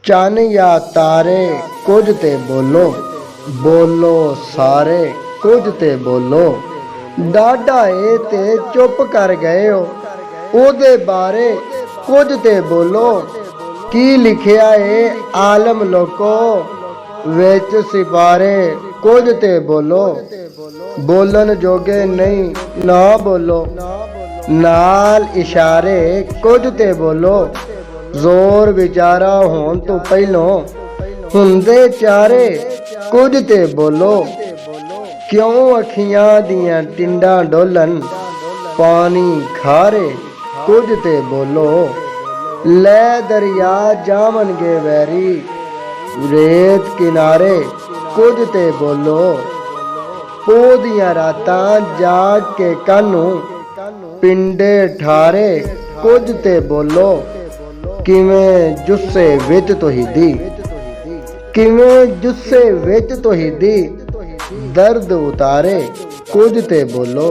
चन या तारे कुछ ते बोलो, बोलो सारे कुछ ते बोलो। डाढ़ा ए ते चुप कर गए हो, ओदे बारे कुछ ते बोलो। की लिखिया ए आलम लोको, विच सिपारे कुछ ते बोलो। बोलन जोगे नहीं ना बोलो, नाल इशारे कुछ ते बोलो। जोर विचारा होन तो पहलों हुंदे चारे कुछ ते बोलो। क्यों अखियां दियां टिंडां डोलन, पानी खारे कुछ ते बोलो। लै दरिया जावन गे वैरी, रेत किनारे कुछ ते बोलो। पोह दियां रातां जाग के कानू, पिंडे ठारे कुछ ते बोलो। किवें जुस्से विच तोहिदी, किवें जुस्से विच तोहिदी, दर्द उतारे कुछ ते बोलो।